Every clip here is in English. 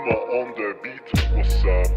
Immer on the beat, what's up?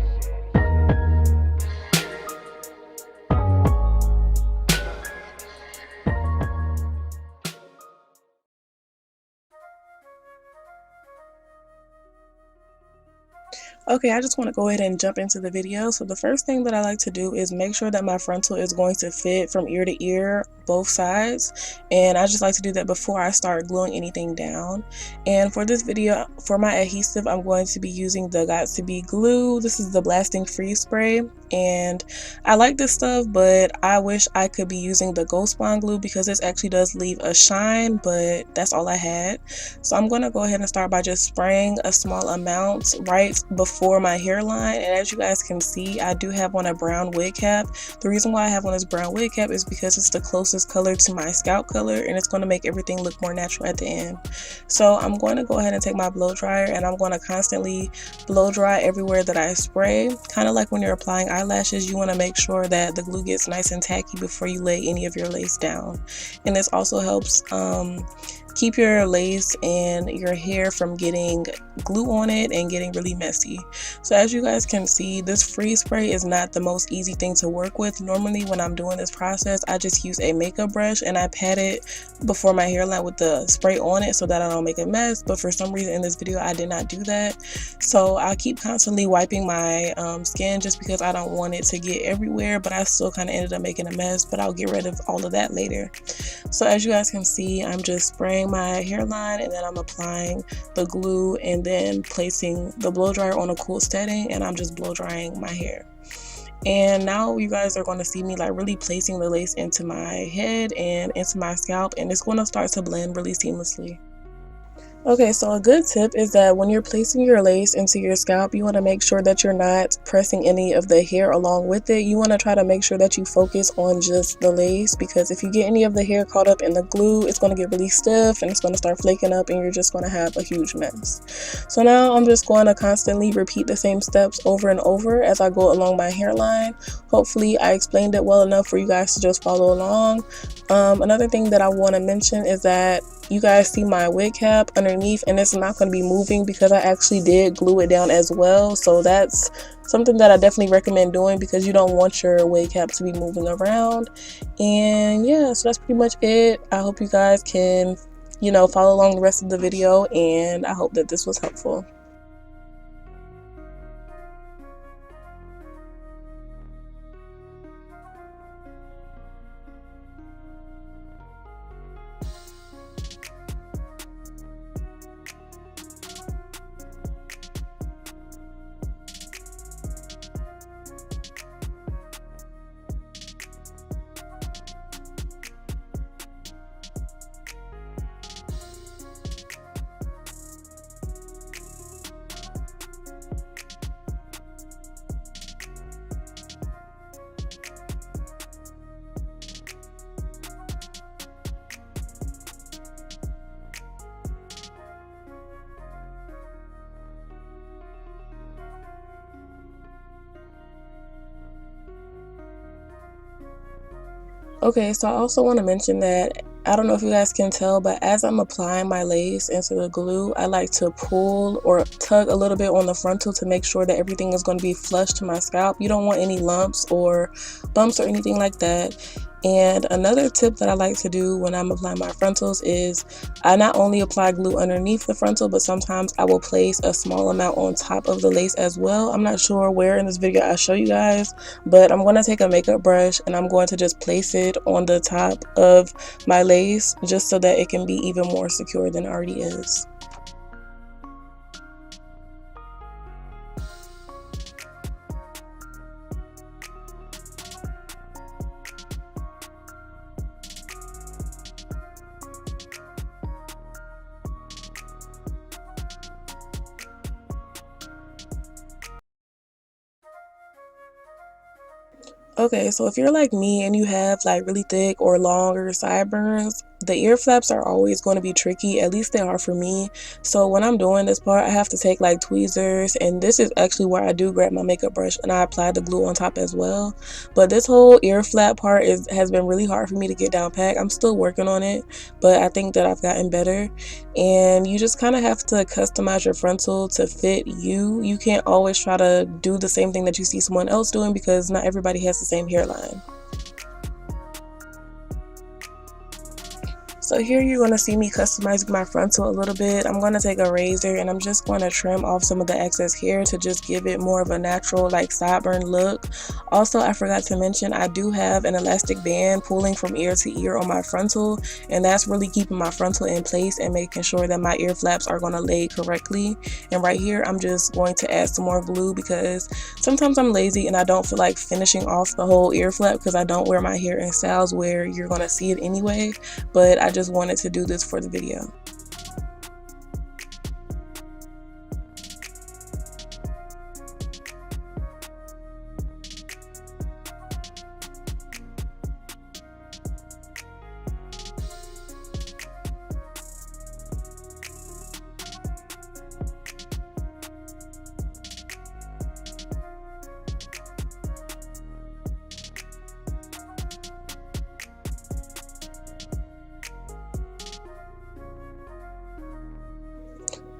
Okay, I just want to go ahead and jump into the video. So the first thing that I like to do is make sure that my frontal is going to fit from ear to ear, both sides. And I just like to do that before I start gluing anything down. And for this video, for my adhesive, I'm going to be using the Got2b glue. This is the blasting freeze spray. And I like this stuff, but I wish I could be using the Ghost Bond glue because this actually does leave a shine, but that's all I had. So I'm going to go ahead and start by just spraying a small amount right before my hairline. And as you guys can see, I do have on a brown wig cap. The reason why I have on this brown wig cap is because it's the closest color to my scalp color, and it's going to make everything look more natural at the end. So I'm going to go ahead and take my blow dryer, and I'm going to constantly blow dry everywhere that I spray. Kind of like when you're applying eyelashes, you want to make sure that the glue gets nice and tacky before you lay any of your lace down. And this also helps keep your lace and your hair from getting glue on it and getting really messy. So as you guys can see, this freeze spray is not the most easy thing to work with. Normally when I'm doing this process, I just use a makeup brush and I pat it before my hairline with the spray on it so that I don't make a mess. But for some reason in this video, I did not do that. So I keep constantly wiping my skin just because I don't want it to get everywhere, but I still kind of ended up making a mess, but I'll get rid of all of that later. So as you guys can see, I'm just spraying my hairline and then I'm applying the glue and then placing the blow dryer on a cool setting, and I'm just blow drying my hair. And now you guys are going to see me like really placing the lace into my head and into my scalp, and it's going to start to blend really seamlessly. Okay, so a good tip is that when you're placing your lace into your scalp, you want to make sure that you're not pressing any of the hair along with it. You want to try to make sure that you focus on just the lace, because if you get any of the hair caught up in the glue, it's going to get really stiff and it's going to start flaking up and you're just going to have a huge mess. So now I'm just going to constantly repeat the same steps over and over as I go along my hairline. Hopefully I explained it well enough for you guys to just follow along. Another thing that I want to mention is that you guys see my wig cap underneath, and it's not going to be moving because I actually did glue it down as well. So that's something that I definitely recommend doing because you don't want your wig cap to be moving around. And yeah, so that's pretty much it. I hope you guys can, follow along the rest of the video, and I hope that this was helpful. Okay, so I also want to mention that I don't know if you guys can tell, but as I'm applying my lace into the glue, I like to pull or tug a little bit on the frontal to make sure that everything is going to be flush to my scalp. You don't want any lumps or bumps or anything like that. And another tip that I like to do when I'm applying my frontals is I not only apply glue underneath the frontal, but sometimes I will place a small amount on top of the lace as well. I'm not sure where in this video I'll show you guys, but I'm going to take a makeup brush and I'm going to just place it on the top of my lace just so that it can be even more secure than it already is. Okay, so if you're like me and you have like really thick or longer sideburns, the ear flaps are always going to be tricky, at least they are for me. So when I'm doing this part, I have to take like tweezers, and this is actually where I do grab my makeup brush and I apply the glue on top as well. But this whole ear flap part has been really hard for me to get down pat. I'm still working on it, but I think that I've gotten better. And you just kind of have to customize your frontal to fit you. You can't always try to do the same thing that you see someone else doing because not everybody has the same hairline. So here you're going to see me customizing my frontal a little bit. I'm going to take a razor and I'm just going to trim off some of the excess hair to just give it more of a natural like sideburn look. Also, I forgot to mention I do have an elastic band pulling from ear to ear on my frontal, and that's really keeping my frontal in place and making sure that my ear flaps are going to lay correctly. And right here I'm just going to add some more glue because sometimes I'm lazy and I don't feel like finishing off the whole ear flap because I don't wear my hair in styles where you're going to see it anyway, but I just wanted to do this for the video.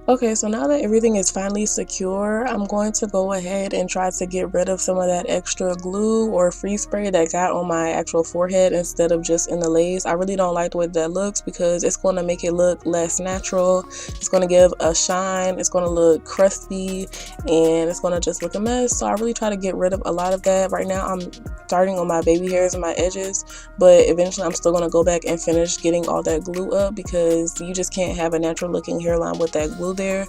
Okay, so now that everything is finally secure, I'm going to go ahead and try to get rid of some of that extra glue or freeze spray that got on my actual forehead instead of just in the lace. I really don't like the way that looks because it's going to make it look less natural. It's going to give a shine, it's going to look crusty, and it's going to just look a mess. So I really try to get rid of a lot of that. Right now I'm starting on my baby hairs and my edges, but eventually I'm still going to go back and finish getting all that glue up because you just can't have a natural looking hairline with that glue there.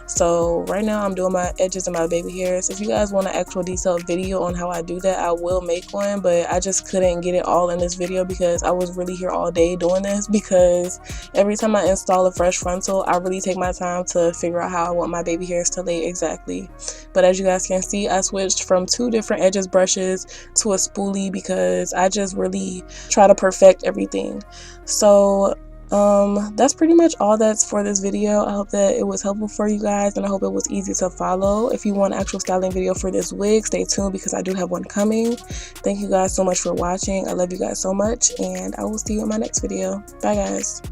So right now I'm doing my edges and my baby hairs. If you guys want an actual detailed video on how I do that, I will make one, but I just couldn't get it all in this video because I was really here all day doing this, because every time I install a fresh frontal I really take my time to figure out how I want my baby hairs to lay exactly. But as you guys can see, I switched from 2 different edges brushes to a spoolie because I just really try to perfect everything. So that's pretty much all that's for this video. I hope that it was helpful for you guys, and I hope it was easy to follow. If you want an actual styling video for this wig, stay tuned because I do have one coming. Thank you guys so much for watching. I love you guys so much, and I will see you in my next video. Bye guys.